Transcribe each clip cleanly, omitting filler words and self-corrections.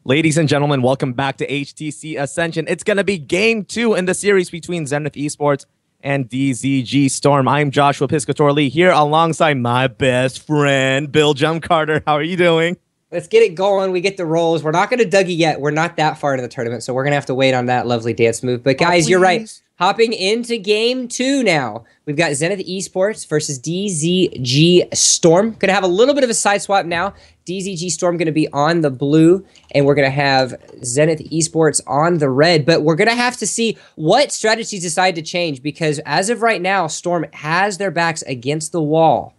Ladies and gentlemen, welcome back to HTC Ascension. It's going to be game 2 in the series between Zenith eSports and DZG Storm. I'm Joshua Piscator-Lee here alongside my best friend, Bill Jump Carter. How are you doing? Let's get it going. We get the rolls. We're not going to Dougie yet. We're not that far into the tournament, so we're going to have to wait on that lovely dance move. But guys, you're right. Hopping into game 2 now. We've got Zenith eSports versus DZG Storm. Going to have a little bit of a side swap now. DZG Storm going to be on the blue, and we're going to have Zenith eSports on the red. But we're going to have to see what strategies decide to change, because as of right now, Storm has their backs against the wall,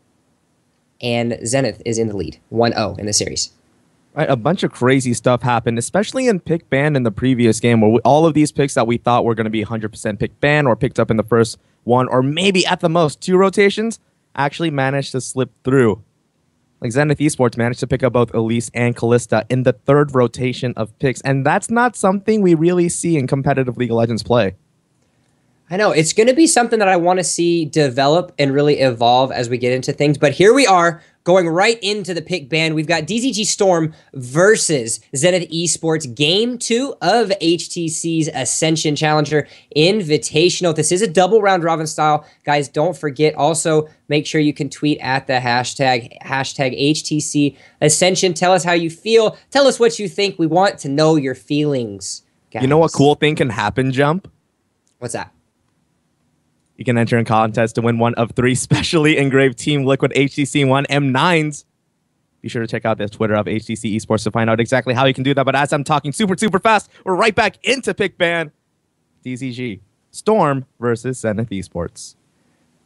and Zenith is in the lead, 1-0 in the series. Right, a bunch of crazy stuff happened, especially in pick ban in the previous game, where all of these picks that we thought were going to be 100% pick ban or picked up in the first one, or maybe at the most 2 rotations, actually managed to slip through. Like Zenith eSports managed to pick up both Elise and Kalista in the 3rd rotation of picks, and that's not something we really see in competitive League of Legends play. I know, it's going to be something that I want to see develop and really evolve as we get into things, but here we are, going right into the pick ban. We've got DZG Storm versus Zenith eSports, game 2 of HTC's Ascension Challenger Invitational. This is a double round robin style. Guys, don't forget, also make sure you can tweet at the hashtag HTC Ascension. Tell us how you feel. Tell us what you think. We want to know your feelings, guys. You know what cool thing can happen, Jump? What's that? You can enter in contest to win one of 3 specially engraved Team Liquid HTC One M9s. Be sure to check out the Twitter of HTC Esports to find out exactly how you can do that. But as I'm talking super fast, we're right back into pick ban. DZG Storm versus Zenith eSports.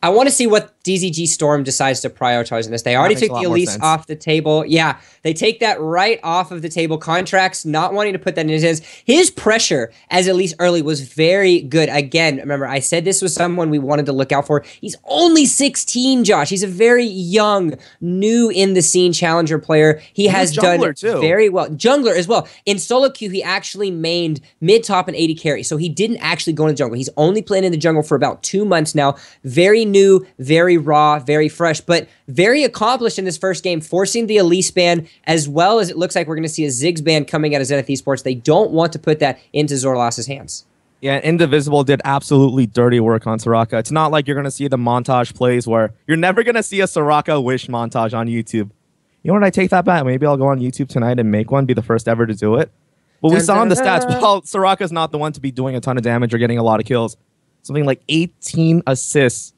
I want to see what DZG Storm decides to prioritize in this. They already took the Elise off the table. Yeah, they take that right off of the table. Contracts, not wanting to put that in his hands. His pressure as Elise early was very good. Again, remember, I said this was someone we wanted to look out for. He's only 16, Josh. He's a very young, new in the scene challenger player. He has done very well. Jungler as well. In solo queue, he actually mained mid, top, and 80 carry. So he didn't actually go into jungle. He's only playing in the jungle for about 2 months now. Very new, very raw, very fresh, but very accomplished in this first game, forcing the Elise ban, as well as it looks like we're going to see a Ziggs ban coming out of Zenith eSports. They don't want to put that into Zorlas's hands. Yeah, Indivisible did absolutely dirty work on Soraka. It's not like you're going to see the montage plays where you're never going to see a Soraka wish montage on YouTube. You know what? I take that back. Maybe I'll go on YouTube tonight and make one, be the first ever to do it. But we saw in the stats, well, Soraka's not the one to be doing a ton of damage or getting a lot of kills. Something like 18 assists.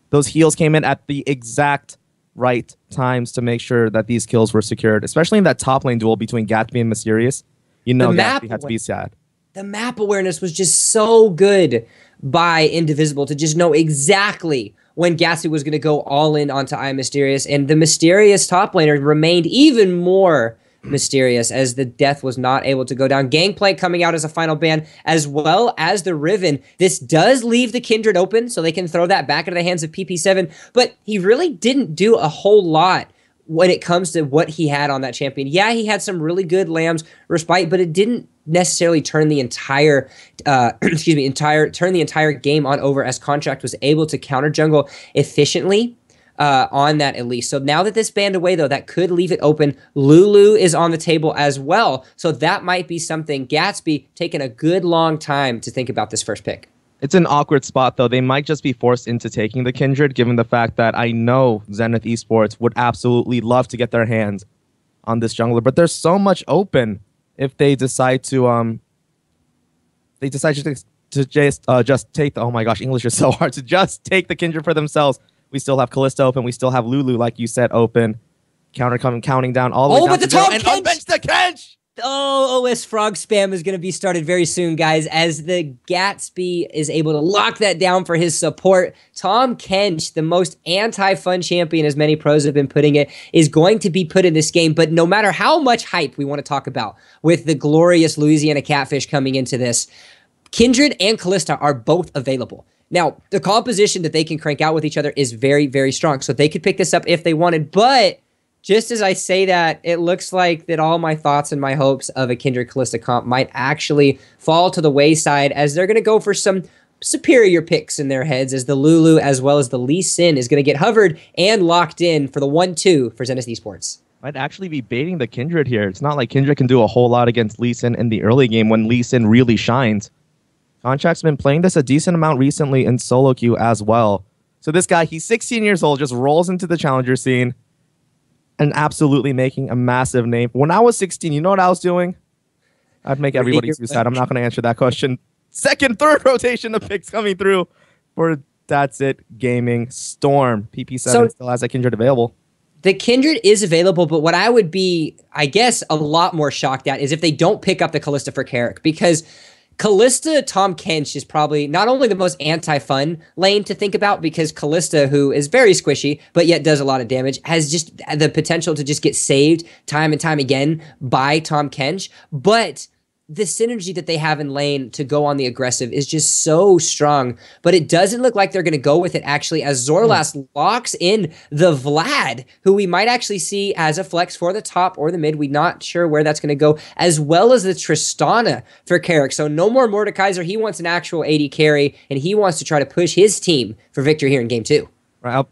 Those heals came in at the exact right times to make sure that these kills were secured, especially in that top lane duel between Gatsby and Mysterious. You know Gatsby had to be sad. The map awareness was just so good by Indivisible to just know exactly when Gatsby was going to go all in onto I Am Mysterious, and the Mysterious top laner remained even more mysterious as the death was not able to go down. Gangplank coming out as a final ban, as well as the Riven. This does leave the Kindred open, so they can throw that back into the hands of PP7, but he really didn't do a whole lot when it comes to what he had on that champion. Yeah, he had some really good Lambs respite, but it didn't necessarily turn the entire turn the entire game on over, as Contract was able to counter jungle efficiently on that Elise. So now that this banned away, though, that could leave it open. Lulu is on the table as well. So that might be something. Gatsby taking a good long time to think about this first pick. It's an awkward spot, though. They might just be forced into taking the Kindred, given the fact that I know Zenith eSports would absolutely love to get their hands on this jungler. But there's so much open if they decide to just take the, oh my gosh, English is so hard, to just take the Kindred for themselves. We still have Kalista open. We still have Lulu, like you said, open. Counting down all the way down but the top and unbench the Kench! Oh, OS Frog spam is going to be started very soon, guys, as the Gatsby is able to lock that down for his support. Tom Kench, the most anti-fun champion, as many pros have been putting it, is going to be put in this game. But no matter how much hype we want to talk about with the glorious Louisiana Catfish coming into this, Kindred and Kalista are both available. Now, the composition that they can crank out with each other is very, very strong. So they could pick this up if they wanted. But just as I say that, it looks like that all my thoughts and my hopes of a Kindred Kalista comp might actually fall to the wayside, as they're going to go for some superior picks in their heads, as the Lulu as well as the Lee Sin is going to get hovered and locked in for the 1-2 for Zenith eSports. Might actually be baiting the Kindred here. It's not like Kindred can do a whole lot against Lee Sin in the early game when Lee Sin really shines. Contract's been playing this a decent amount recently in solo queue as well. So this guy, he's 16 years old, just rolls into the challenger scene and absolutely making a massive name. When I was 16, you know what I was doing? I'd make everybody too sad. I'm not going to answer that question. Second, third rotation of picks coming through for That's It Gaming Storm. PP7 still has a Kindred available. The Kindred is available, but what I would be, I guess, a lot more shocked at is if they don't pick up the Kalista for Carrick, because Kalista Tahm Kench is probably not only the most anti-fun lane to think about, because Kalista, who is very squishy, but yet does a lot of damage, has just the potential to just get saved time and time again by Tahm Kench, but the synergy that they have in lane to go on the aggressive is just so strong, but it doesn't look like they're going to go with it actually, as Zorlas locks in the Vlad, who we might actually see as a flex for the top or the mid. We're not sure where that's going to go, as well as the Tristana for Carrick. So no more Mordekaiser. He wants an actual AD carry, and he wants to try to push his team for victory here in game 2. Right.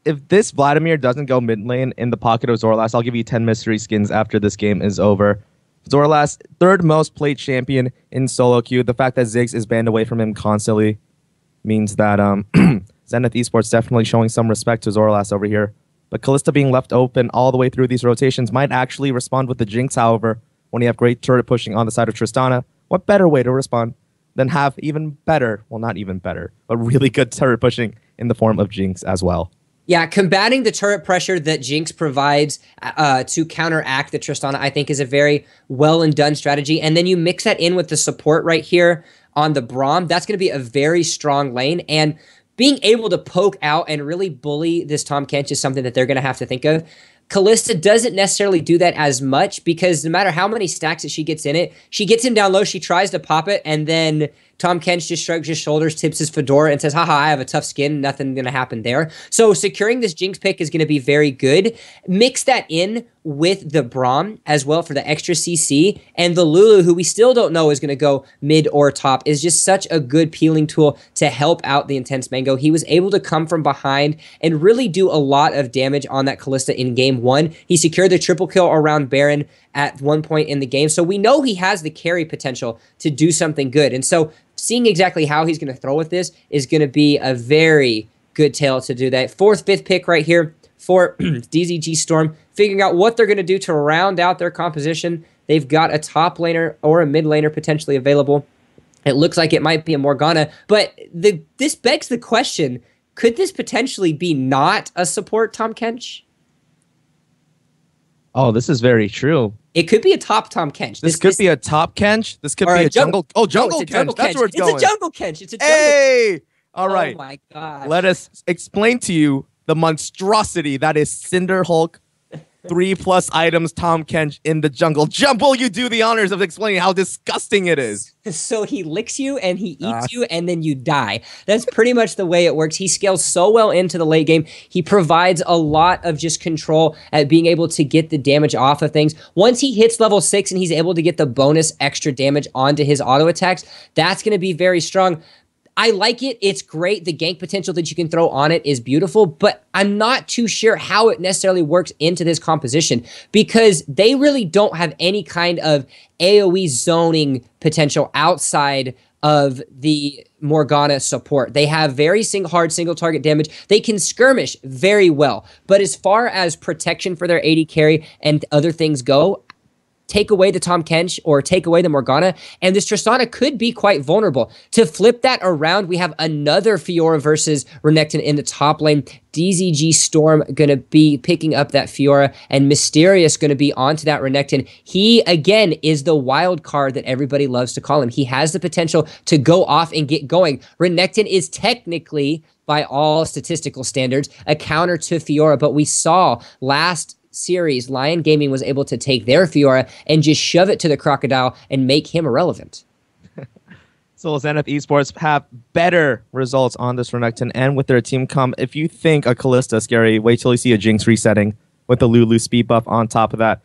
If this Vladimir doesn't go mid lane in the pocket of Zorlas, I'll give you 10 mystery skins after this game is over. Zorlas, third most played champion in solo queue. The fact that Ziggs is banned away from him constantly means that Zenith eSports definitely showing some respect to Zorlas over here. But Kalista being left open all the way through these rotations might actually respond with the Jinx, however, when you have great turret pushing on the side of Tristana. What better way to respond than have even better, well, not even better, but really good turret pushing in the form of Jinx as well. Yeah, combating the turret pressure that Jinx provides to counteract the Tristana, I think, is a very well and done strategy. And then you mix that in with the support right here on the Braum. That's going to be a very strong lane. And being able to poke out and really bully this Tahm Kench is something that they're going to have to think of. Kalista doesn't necessarily do that as much, because no matter how many stacks that she gets in it, she gets him down low, she tries to pop it, and then Tahm Kench just shrugs his shoulders, tips his fedora, and says, haha, I have a tough skin, nothing going to happen there. So securing this Jinx pick is going to be very good. Mix that in with the Braum as well for the extra CC, and the Lulu, who we still don't know is going to go mid or top, is just such a good peeling tool to help out the Intense Mango. He was able to come from behind and really do a lot of damage on that Kalista in game 1. He secured the triple kill around Baron at one point in the game, so we know he has the carry potential to do something good. And so seeing exactly how he's going to throw with this is going to be a very good tale to do that. 4th, 5th pick right here for DZG Storm, figuring out what they're going to do to round out their composition. They've got a top laner or a mid laner potentially available. It looks like it might be a Morgana, but this begs the question, could this potentially be not a support Tahm Kench? Oh, this is very true. It could be a top Tahm Kench. This could be a top Kench. This could be a jungle. Oh, jungle Kench. That's where it's going. It's a jungle Kench. It's a jungle. Hey! All right. Oh my god. Let us explain to you the monstrosity that is Cinder Hulk. 3+ items, Tahm Kench in the jungle. Jump, will you do the honors of explaining how disgusting it is? So he licks you and he eats you and then you die. That's pretty much the way it works. He scales so well into the late game. He provides a lot of just control at being able to get the damage off of things. Once he hits level 6 and he's able to get the bonus extra damage onto his auto attacks, that's going to be very strong. I like it. It's great. The gank potential that you can throw on it is beautiful, but I'm not too sure how it necessarily works into this composition, because they really don't have any kind of AoE zoning potential outside of the Morgana support. They have very hard single target damage. They can skirmish very well, but as far as protection for their AD carry and other things go, take away the Tahm Kench or take away the Morgana, and this Tristana could be quite vulnerable. To flip that around, we have another Fiora versus Renekton in the top lane. DZG Storm going to be picking up that Fiora, and Mysterious going to be onto that Renekton. He, again, is the wild card that everybody loves to call him. He has the potential to go off and get going. Renekton is technically, by all statistical standards, a counter to Fiora, but we saw last series, Lion Gaming was able to take their Fiora and just shove it to the Crocodile and make him irrelevant. So Zenith eSports have better results on this Renekton and with their team comp. If you think a Kalista is scary, wait till you see a Jinx resetting with the Lulu speed buff on top of that.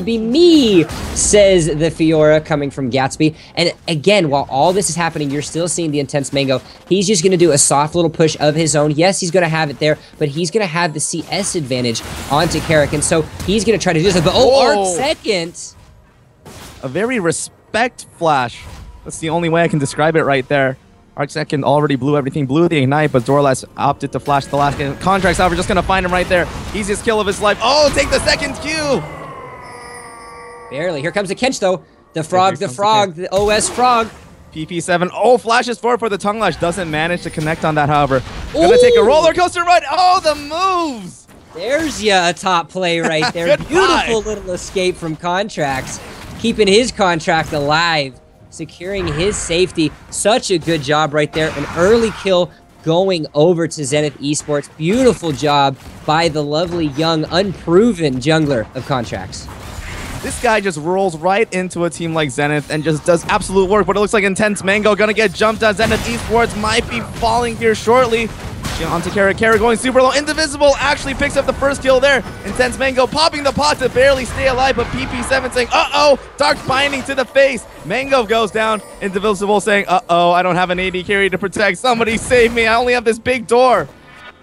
be me, says the Fiora coming from Gatsby. And again, while all this is happening, you're still seeing the intense Mango. He's just going to do a soft little push of his own. Yes, he's going to have it there, but he's going to have the CS advantage onto Carrick. And so he's going to try to do this. But Arc second. A very respect flash. That's the only way I can describe it right there. Arc second already blew everything, blew the ignite, but Dorlas opted to flash the last game. Contracts, however, just going to find him right there. Easiest kill of his life. Oh, take the second Q. Barely. Here comes the Kench, though. The frog, the OS frog. PP7. Oh, flashes forward for the tongue lash. Doesn't manage to connect on that, however. Gonna take a roller coaster ride. Oh, the moves. There's ya a top play right there. Beautiful little escape from Contracts. Keeping his contract alive. Securing his safety. Such a good job right there. An early kill going over to Zenith eSports. Beautiful job by the lovely, young, unproven jungler of Contracts. This guy just rolls right into a team like Zenith and just does absolute work, but it looks like Intense Mango gonna get jumped on. Zenith eSports might be falling here shortly. Onto Carrick. Carrick going super low. Indivisible actually picks up the first kill there. Intense Mango popping the pot to barely stay alive, but PP7 saying, uh-oh, Dark Binding to the face. Mango goes down. Indivisible saying, uh-oh, I don't have an AD carry to protect. Somebody save me. I only have this big door.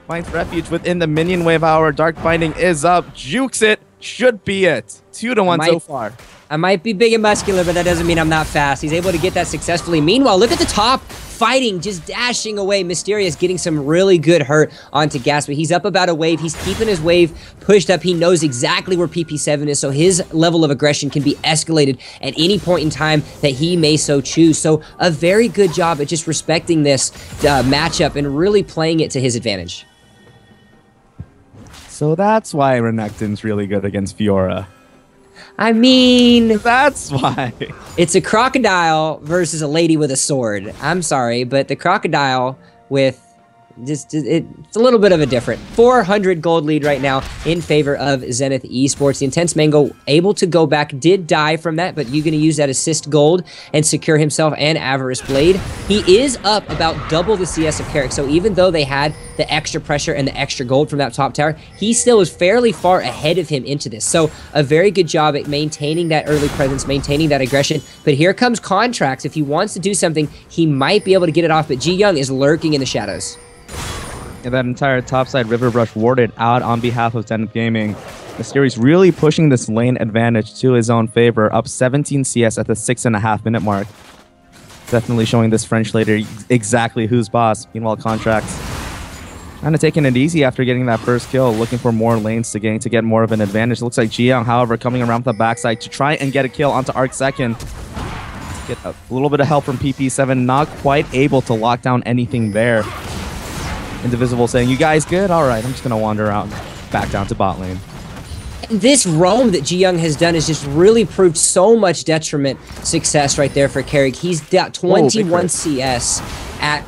Finds refuge within the minion wave hour. Dark Binding is up. Jukes it. Should be it. 2-1 so far. I might be big and muscular, but that doesn't mean I'm not fast. He's able to get that successfully. Meanwhile, look at the top. Fighting, just dashing away. Mysterious getting some really good hurt onto Gatsby. He's up about a wave. He's keeping his wave pushed up. He knows exactly where PP7 is, so his level of aggression can be escalated at any point in time that he may so choose. So a very good job at just respecting this matchup and really playing it to his advantage. So that's why Renekton's really good against Fiora. I mean, that's why. It's a crocodile versus a lady with a sword. I'm sorry, but the crocodile with it's a little bit of a different 400 gold lead right now in favor of Zenith eSports. The Intense Mango able to go back, did die from that, but you're going to use that assist gold and secure himself and Avarice Blade. He is up about double the CS of Carrick, so even though they had the extra pressure and the extra gold from that top tower, he still is fairly far ahead of him into this. So a very good job at maintaining that early presence, maintaining that aggression. But here comes Contracts. If he wants to do something, he might be able to get it off, but Ji Young is lurking in the shadows. And that entire topside river brush warded out on behalf of Zenith Gaming. Mysterious really pushing this lane advantage to his own favor, up 17 CS at the 6.5 minute mark. Definitely showing this French later exactly who's boss. Meanwhile, Contracts kind of taking it easy after getting that first kill, looking for more lanes to gain to get more of an advantage. It looks like Jiyoung, however, coming around the backside to try and get a kill onto Arc second. Get a little bit of help from PP7, not quite able to lock down anything there. Indivisible saying, you guys good? All right, I'm just going to wander out back down to bot lane. This roam that Ji Young has done has just really proved so much detriment success right there for Carrick. He's got 21 CS at...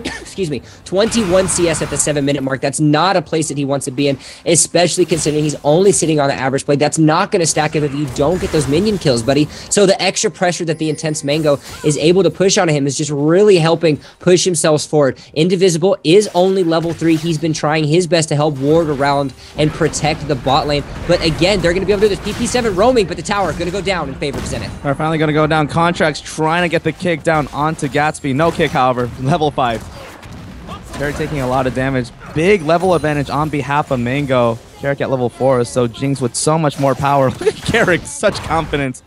excuse me, 21 CS at the 7-minute mark. That's not a place that he wants to be in, especially considering he's only sitting on the average play. That's not going to stack up if you don't get those minion kills, buddy. So the extra pressure that the Intense Mango is able to push on him is just really helping push himself forward. Indivisible is only level 3. He's been trying his best to help ward around and protect the bot lane. But again, they're going to be able to do this. PP7 roaming, but the tower going to go down in favor of Zenith. They're finally going to go down. Contracts trying to get the kick down onto Gatsby. No kick, however. Level 5. Carrick taking a lot of damage. Big level advantage on behalf of Mango. Carrick at level 4, so Jinx with so much more power. Look at Carrick, such confidence.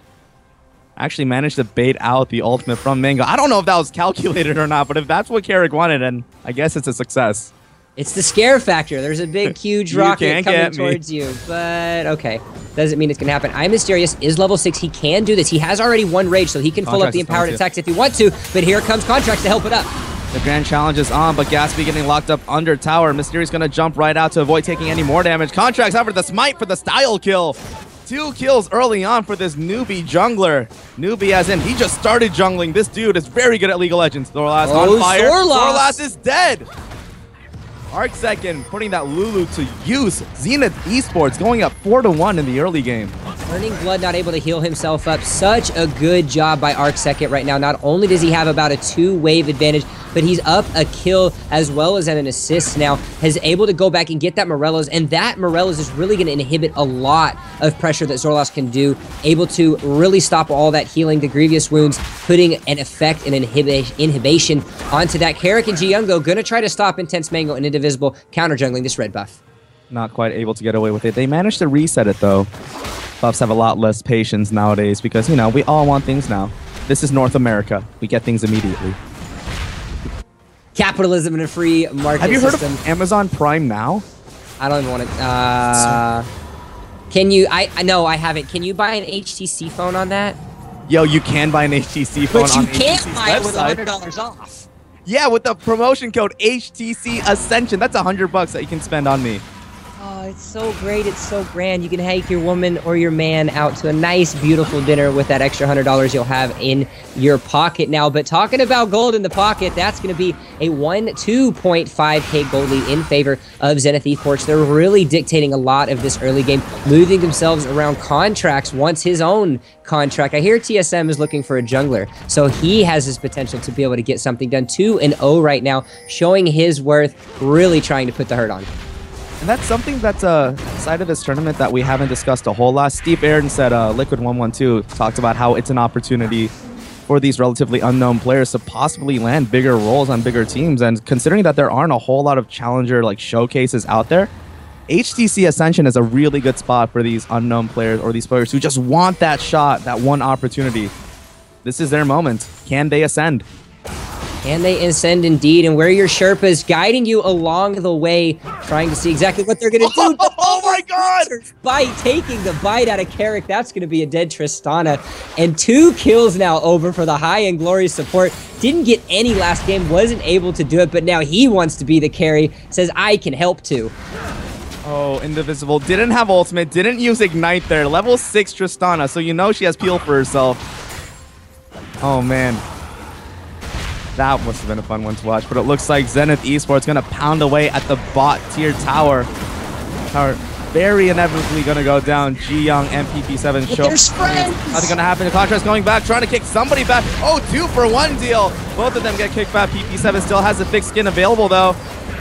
Actually managed to bait out the ultimate from Mango. I don't know if that was calculated or not, but if that's what Carrick wanted, then I guess it's a success. It's the scare factor. There's a big, huge rocket coming towards you, but okay. Doesn't mean it's going to happen. I'm Mysterious is level 6. He can do this. He has already one rage, so he can pull up the empowered attacks if he wants to, but here comes Contracts to help it up. The grand challenge is on, but Gatsby getting locked up under tower. Mysterious going to jump right out to avoid taking any more damage. Contracts out for the smite for the style kill. 2 kills early on for this newbie jungler. Newbie as in, he just started jungling. This dude is very good at League of Legends. Thorlas on fire. Thorlas is dead. Arc second, putting that Lulu to use. Zenith eSports going up 4-1 in the early game. Burning Blood not able to heal himself up. Such a good job by Arc second right now. Not only does he have about a 2-wave advantage, but but he's up a kill as well as an assist now, has able to go back and get that Morelos, and that Morelos is really going to inhibit a lot of pressure that Zorlas can do, able to really stop all that healing, the grievous wounds, putting an effect and inhibition onto that. Carrick and Giungo going to try to stop Intense Mango and Indivisible counter jungling this red buff. Not quite able to get away with it. They managed to reset it, though. Buffs have a lot less patience nowadays because, you know, we all want things now. This is North America. We get things immediately. Capitalism in a free market Have you heard system. of Amazon Prime Now? I don't even want to... can you... No, I haven't. Can you buy an HTC phone on that? Yo, you can buy an HTC phone on But you can't HTC's buy it with website. $100 off. Yeah, with the promotion code HTC Ascension. That's $100 that you can spend on me. Oh, it's so great. It's so grand. You can take your woman or your man out to a nice, beautiful dinner with that extra $100 you'll have in your pocket now. But talking about gold in the pocket, that's going to be a 2.5K gold lead in favor of Zenith eSports. They're really dictating a lot of this early game, moving themselves around contracts, wants his own contract. I hear TSM is looking for a jungler, so he has his potential to be able to get something done. 2-0 right now, showing his worth, really trying to put the hurt on. And that's something that's a side of this tournament that we haven't discussed a whole lot. Steve Ayrton said Liquid112 talked about how it's an opportunity for these relatively unknown players to possibly land bigger roles on bigger teams. And considering that there aren't a whole lot of challenger like showcases out there, HTC Ascension is a really good spot for these unknown players or these players who just want that shot, that one opportunity. This is their moment. Can they ascend? Can they ascend indeed? And where your Sherpas guiding you along the way, trying to see exactly what they're going to do. Oh my God! Bite, taking the bite out of Carrick. That's going to be a dead Tristana. And 2 kills now over for the High and Glory support. Didn't get any last game, wasn't able to do it, but now he wants to be the carry. Says, I can help too. Oh, Indivisible didn't have ultimate, didn't use Ignite there. Level 6 Tristana, so you know she has peel for herself. Oh man. That must have been a fun one to watch, but it looks like Zenith eSports going to pound away at the bot tier tower. Tower very inevitably going to go down. Ji-Young, MPP7 show. There's friends! Nothing going to happen. The contrast going back, trying to kick somebody back. Oh, 2-for-1 deal. Both of them get kicked back. PP7 still has a thick skin available, though.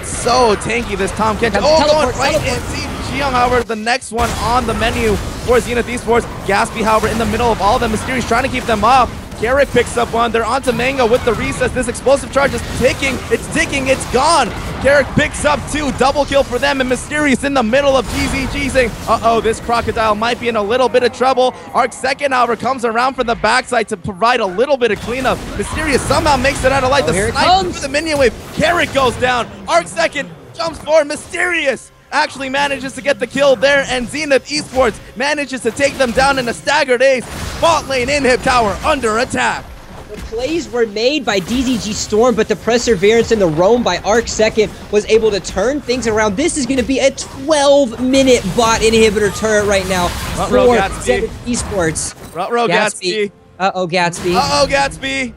So tanky, this Tom Kent. Oh, going right into Ji-Young, however, the next one on the menu for Zenith eSports. Gatsby, however, in the middle of all of them. Mysterious trying to keep them off. Carrick picks up one. They're onto Mango with the recess. This explosive charge is ticking. It's ticking. It's gone. Carrick picks up 2. Double kill for them. And Mysterious in the middle of DZG saying, uh-oh, this Crocodile might be in a little bit of trouble. Arc second, however, comes around from the backside to provide a little bit of cleanup. Mysterious somehow makes it out of light. Oh, here the it snipe comes. through the minion wave. Carrick goes down. Arc second jumps forward. Mysterious actually manages to get the kill there, and Zenith eSports manages to take them down in a staggered ace. Bot lane inhib tower under attack. The plays were made by DZG Storm, but the perseverance and the roam by Arc Second was able to turn things around. This is going to be a 12-minute bot inhibitor turret right now for Zenith eSports. Ruh-roh, Gatsby. Uh-oh, Gatsby. Uh-oh, Gatsby.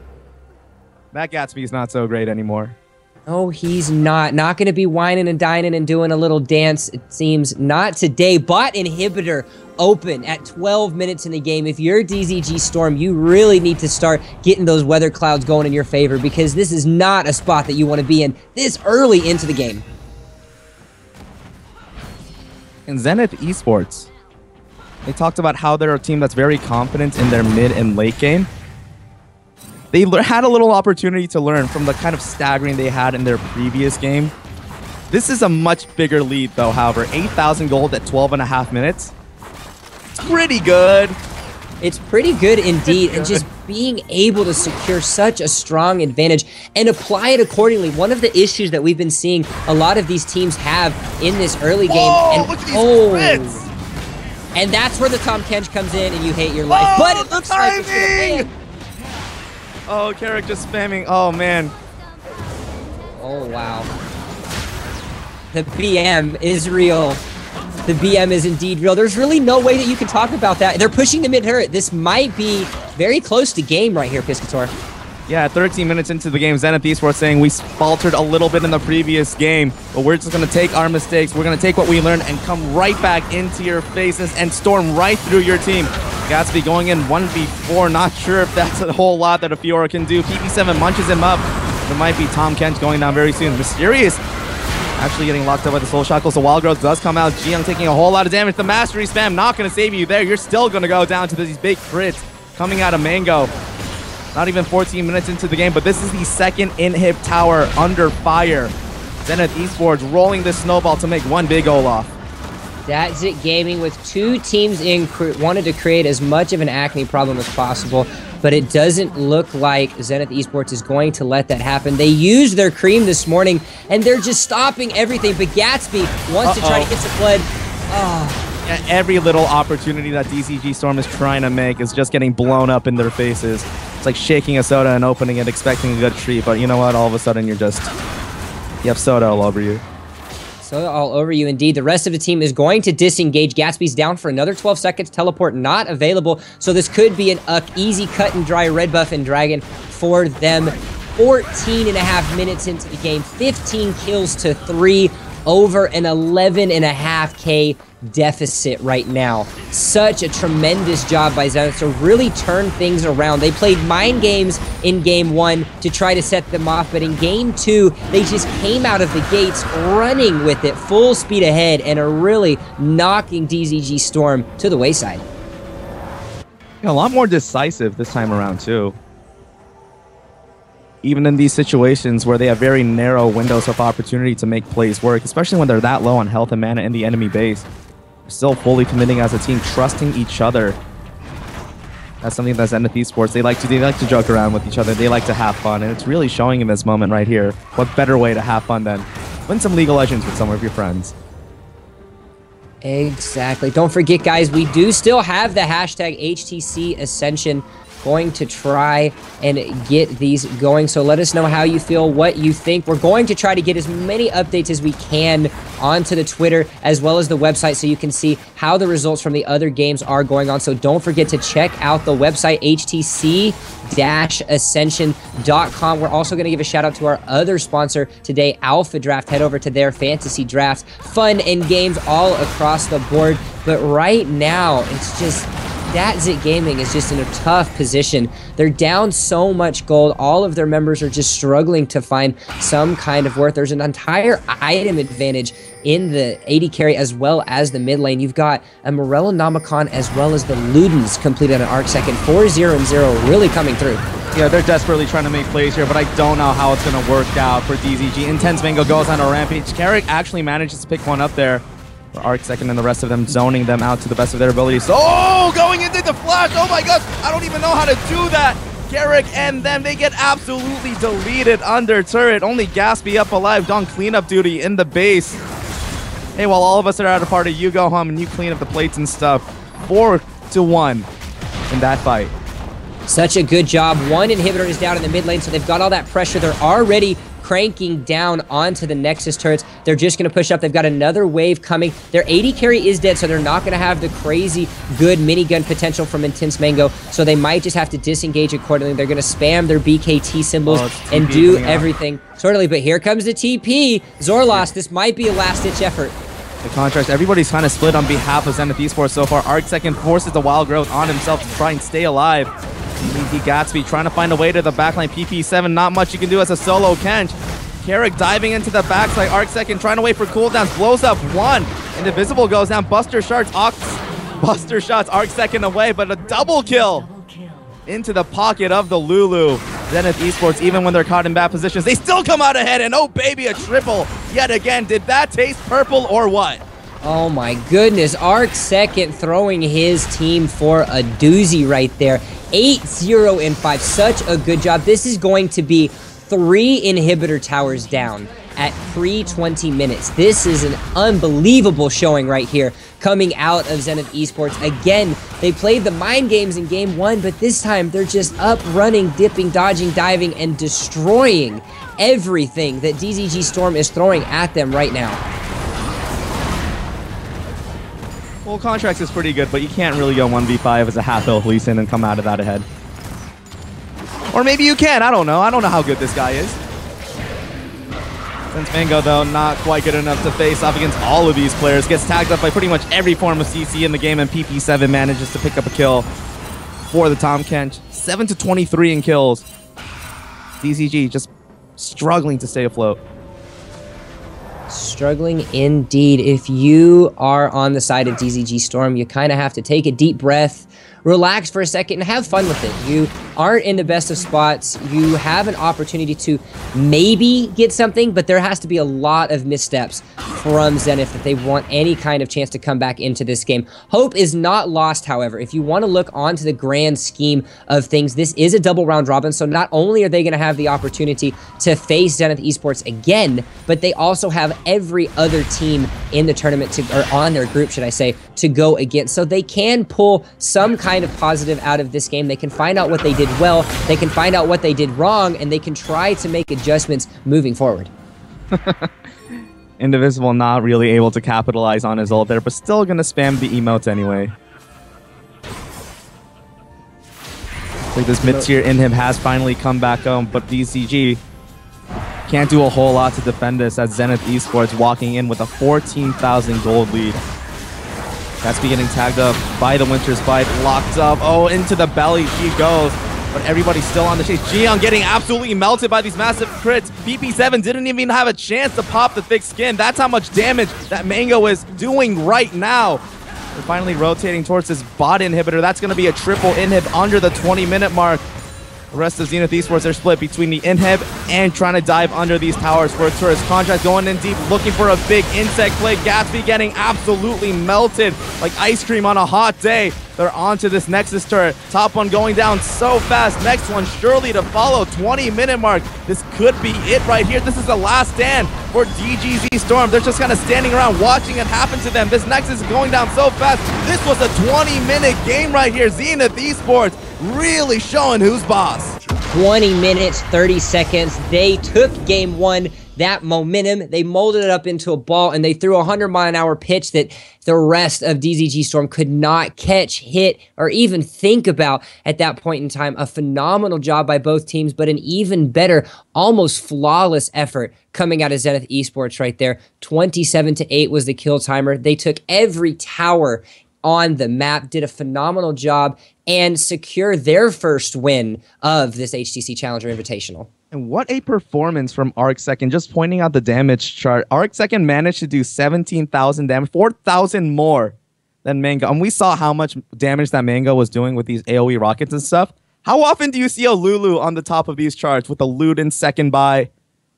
That Gatsby's not so great anymore. Oh, he's not going to be whining and dining and doing a little dance, it seems. Not today. Bot inhibitor open at 12 minutes in the game. If you're DZG Storm, you really need to start getting those weather clouds going in your favor, because this is not a spot that you want to be in this early into the game. In Zenith eSports, they talked about how they're a team that's very confident in their mid and late game. They had a little opportunity to learn from the kind of staggering they had in their previous game. This is a much bigger lead, though, however. 8,000 gold at 12.5 minutes. It's pretty good. It's pretty good indeed, and just being able to secure such a strong advantage and apply it accordingly. One of the issues that we've been seeing a lot of these teams have in this early game. Whoa, And look at these crits. and that's where the Tom Kench comes in, and you hate your life. But it looks like it's gonna land. Oh, Carrick just spamming. Oh, man. Oh, wow. The BM is real. The BM is indeed real. There's really no way that you can talk about that. They're pushing the mid-turret. This might be very close to game right here, Piscator. Yeah, 13 minutes into the game, Zenith eSports saying we faltered a little bit in the previous game, but we're just going to take our mistakes. We're going to take what we learned and come right back into your faces and storm right through your team. Gatsby going in 1v4. Not sure if that's a whole lot that a Fiora can do. PP7 munches him up. It might be Tom Kent going down very soon. Mysterious actually getting locked up by the Soul Shackle, so Wild Growth does come out. Jiyoung taking a whole lot of damage. The Mastery Spam not going to save you there. You're still going to go down to these big crits coming out of Mango. Not even 14 minutes into the game, but this is the second inhib tower under fire. Zenith eSports rolling this snowball to make one big Olaf. That's it, Gaming, with two teams in, wanted to create as much of an acne problem as possible, but it doesn't look like Zenith eSports is going to let that happen. They used their cream this morning, and they're just stopping everything, but Gatsby wants to try to get some blood. Oh. Yeah, every little opportunity that DZG Storm is trying to make is just getting blown up in their faces. It's like shaking a soda and opening it, expecting a good treat, but you know what? All of a sudden, you have soda all over you. So all over you, indeed. The rest of the team is going to disengage. Gatsby's down for another 12 seconds. Teleport not available. So this could be an easy cut and dry red buff and dragon for them. 14.5 minutes into the game. 15 kills to 3. Over an 11.5K deficit right now. Such a tremendous job by Zenith to really turn things around. They played mind games in game 1 to try to set them off, but in game 2, they just came out of the gates running with it full speed ahead and are really knocking DZG Storm to the wayside. Yeah, a lot more decisive this time around too. Even in these situations where they have very narrow windows of opportunity to make plays work, especially when they're that low on health and mana in the enemy base. Still fully committing as a team, trusting each other. That's something that Zenith eSports, they like to joke around with each other. They like to have fun, and it's really showing in this moment right here. What better way to have fun than win some League of Legends with some of your friends? Exactly. Don't forget, guys, we do still have the hashtag HTC Ascension. Going to try and get these going, so let us know how you feel, what you think. We're going to try to get as many updates as we can onto the Twitter as well as the website, so you can see how the results from the other games are going on. So don't forget to check out the website, htc-ascension.com. We're also going to give a shout out to our other sponsor today, AlphaDraft. Head over to their fantasy drafts, fun and games all across the board. But right now, it's just DZG Gaming is just in a tough position. They're down so much gold. All of their members are just struggling to find some kind of worth. There's an entire item advantage in the AD carry as well as the mid lane. You've got a Morello Nomicon as well as the Ludens completed an arc second. 4-0 and 0 really coming through. Yeah, they're desperately trying to make plays here, but I don't know how it's going to work out for DZG. Intense Mango goes on a rampage. Carrick actually manages to pick one up there. Arc second and the rest of them zoning them out to the best of their abilities. Oh, going into the flash. Oh my gosh, I don't even know how to do that. Carrick and them, they get absolutely deleted under turret. Only Gatsby up alive, done cleanup duty in the base. Hey, while all of us are at a party, you go home and you clean up the plates and stuff. 4-1 in that fight. Such a good job. One inhibitor is down in the mid lane, so they've got all that pressure. They're already cranking down onto the Nexus turrets. They're just going to push up. They've got another wave coming. Their AD carry is dead, so they're not going to have the crazy good minigun potential from Intense Mango, so they might just have to disengage accordingly. They're going to spam their BKT symbols and do everything. Certainly, but here comes the TP. Zorlos, this might be a last-ditch effort. The contrast, everybody's kind of split on behalf of Zenith eSports so far. Arc second forces the Wild Growth on himself to try and stay alive. Gatsby trying to find a way to the backline. PP7, not much you can do as a solo Kench. Carrick diving into the backside. Arc second trying to wait for cooldowns. Blows up one. Indivisible goes down. Buster shots. Arc second away, but a double kill into the pocket of the Lulu. Zenith eSports, even when they're caught in bad positions, they still come out ahead, and oh baby, a triple yet again. Did that taste purple or what? Oh my goodness, Arc second throwing his team for a doozy right there. 8-0 and 5, such a good job. This is going to be 3 inhibitor towers down at pre-20 minutes. This is an unbelievable showing right here coming out of Zenith eSports. Again, they played the mind games in game 1, but this time they're just up, running, dipping, dodging, diving, and destroying everything that DZG Storm is throwing at them right now. Well, Contracts is pretty good, but you can't really go 1v5 as a half-health Lee Sin and come out of that ahead. Or maybe you can, I don't know. I don't know how good this guy is. Since Mango, though, not quite good enough to face off against all of these players. Gets tagged up by pretty much every form of CC in the game, and PP7 manages to pick up a kill for the Tom Kench. 7-23 in kills. DZG just struggling to stay afloat. Struggling indeed. If you are on the side of DZG Storm, you kind of have to take a deep breath, relax for a second, and have fun with it. You aren't in the best of spots. You have an opportunity to maybe get something, but there has to be a lot of missteps from Zenith if they want any kind of chance to come back into this game. Hope is not lost, however. If you want to look onto the grand scheme of things, this is a double round robin, so not only are they going to have the opportunity to face Zenith eSports again, but they also have every other team in the tournament, or on their group, should I say, to go against. So they can pull some kind of positive out of this game. They can find out what they did well, they can find out what they did wrong, and they can try to make adjustments moving forward. Indivisible not really able to capitalize on his ult there, but still gonna spam the emotes anyway. Like this mid-tier inhib has finally come back home, but DZG can't do a whole lot to defend this as Zenith eSports walking in with a 14,000 gold lead. That's getting tagged up by the Winter Spite, locked up. Oh, into the belly she goes. But everybody's still on the chase. Jiyoung getting absolutely melted by these massive crits. PP7 didn't even have a chance to pop the thick skin. That's how much damage that Mango is doing right now. We're finally rotating towards this bot inhibitor. That's going to be a triple inhib under the 20-minute mark. The rest of Zenith eSports are split between the inhib and trying to dive under these towers for a tourist. Contract going in deep, looking for a big insect play. Gatsby getting absolutely melted like ice cream on a hot day. They're onto this Nexus turret. Top one going down so fast. Next one surely to follow. 20-minute mark. This could be it right here. This is the last stand for DZG Storm. They're just kind of standing around watching it happen to them. This Nexus is going down so fast. This was a 20-minute game right here. Zenith eSports really showing who's boss. 20 minutes, 30 seconds. They took game one. That momentum, they molded it up into a ball, and they threw a 100-mile-an-hour pitch that the rest of DZG Storm could not catch, hit, or even think about at that point in time. A phenomenal job by both teams, but an even better, almost flawless effort coming out of Zenith eSports right there. 27-8 was the kill timer. They took every tower on the map, did a phenomenal job, and secure their first win of this HTC Challenger Invitational. And what a performance from ArcSecond. Just pointing out the damage chart. ArcSecond managed to do 17,000 damage, 4,000 more than Mango. And we saw how much damage that Mango was doing with these AoE rockets and stuff. How often do you see a Lulu on the top of these charts with a Luden second by?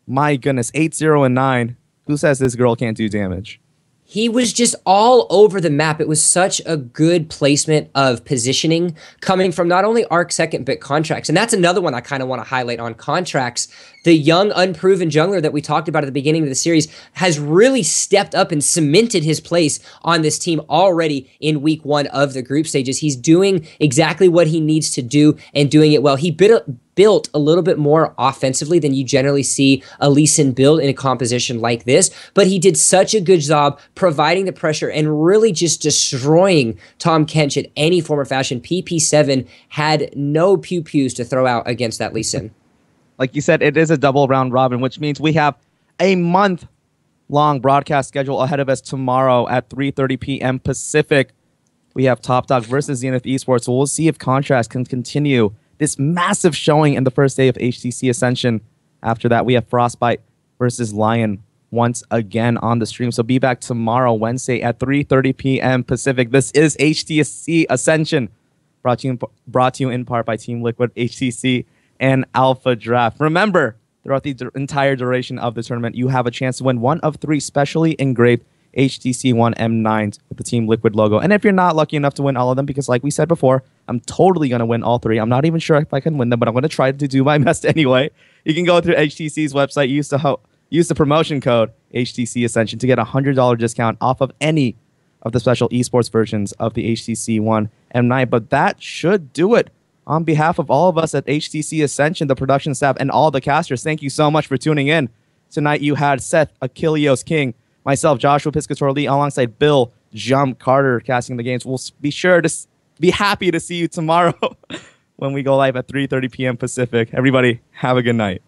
My goodness, 8-0 and 9. Who says this girl can't do damage? He was just all over the map. It was such a good placement of positioning coming from not only ArcSecond, but Contracts. And that's another one I kind of want to highlight on Contracts. The young, unproven jungler that we talked about at the beginning of the series has really stepped up and cemented his place on this team already in week one of the group stages. He's doing exactly what he needs to do and doing it well. He built a little bit more offensively than you generally see a Lee Sin build in a composition like this, but he did such a good job providing the pressure and really just destroying Tom Kench at any form or fashion. PP7 had no pew-pews to throw out against that Lee Sin. Like you said, it is a double round robin, which means we have a month-long broadcast schedule ahead of us tomorrow at 3:30 p.m. Pacific. We have Top Dog versus Zenith eSports, so we'll see if Contrast can continue this massive showing in the first day of HTC Ascension. After that, we have Frostbite versus Lion once again on the stream. So be back tomorrow, Wednesday at 3:30 p.m. Pacific. This is HTC Ascension, brought to you in part by Team Liquid, HTC and AlphaDraft. Remember, throughout the entire duration of the tournament, you have a chance to win one of 3 specially engraved HTC One M9s with the Team Liquid logo. And if you're not lucky enough to win all of them, because like we said before, I'm totally going to win all 3. I'm not even sure if I can win them, but I'm going to try to do my best anyway. You can go through HTC's website, use the promotion code HTC Ascension to get a $100 discount off of any of the special esports versions of the HTC One M9. But that should do it. On behalf of all of us at HTC Ascension, the production staff, and all the casters, thank you so much for tuning in. Tonight you had Seth Achilleos King, myself, Joshua Piscator Lee, alongside Bill Jump Carter casting the games. We'll be sure to be happy to see you tomorrow when we go live at 3:30 p.m. Pacific. Everybody, have a good night.